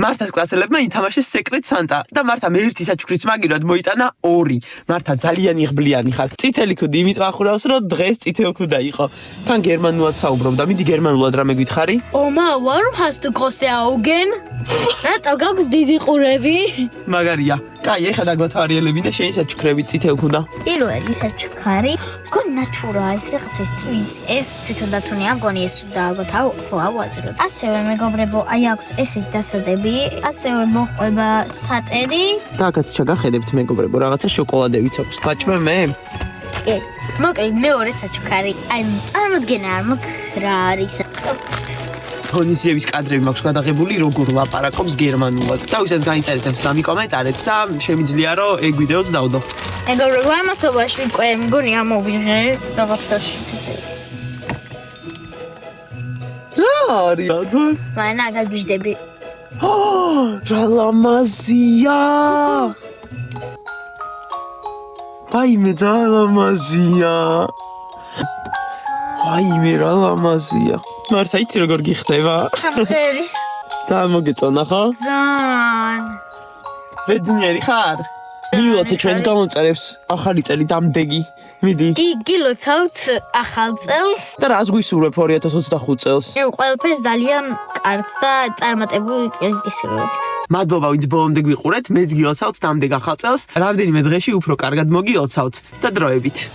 მართას კლასელებმა ითამაშეს Secret Santa და მართა მე ერთი საჩუქრის მაგირად მოიტანა 2. მართა ძალიან იღბლიანი ხარ. წითელი ქუდი იმიტომ ახურავს, რომ დღეს წითელ ქუდა იყო. თან გერმანულად საუბრობდა. მიდი გერმანულად რამე გითხარი? Oma, warum hast du große Augen? რატო გაქვს დიდი ყურები? მაგარია. კაი, ეხლა დაგვათვალიერებინ და შენი საჩუქრები წითელ ქუდა. პირველი საჩუქარი გონ ნატურა ეს რაღაცა ის თვით ეს თვითონ დათუნია მგონი ეს დააგვათავ ხო ავაძროთ ასევე მეგობრებო აი აქვს ესეთი დასადები ასევე მოყვება სატერი დაგაც ჩაგახედებთ მეგობრებო რაღაცა შოკოლადებიც აქვს გაჭმე მე კი მოკლედ მეორე საჩუქარი აი წარმოდგენა არ მაქვს რა არის ღონისძიების კადრები მაქვს გადაღებული როგორ ლაპარაკობს გერმანულად და ვისაც გაინტერესებს დამიკომენტარეთ და შემიძლია რომ ეგ ვიდეოც დავდო მეგობრებო ამასობაში ვიყვე მგონი ამოვიღე რაღაცაში რა არის ადო მაინა გაგიჟდები რა ლამაზია აი მე და ლამაზია აი მე რა ლამაზია მართა იცი როგორ გიხდება ხერის გამოგეწონა ხო ზან ბედნიერი ხარ მილოცე ჩვენს გამომწერებს ახალი წელი დამდეგი მიდი გილოცავთ ახალ წელს და რას გვისურვებ 2025 წელს ყველაფერს ძალიან კარგს და წარმატებული წელს გისურვებთ მადლობა ვინც ბოლომდე გვიყურეთ მეც გილოცავთ დამდეგ ახალ წელს რამდენიმე დღეში უფრო კარგად მოგილოცავთ და დროებით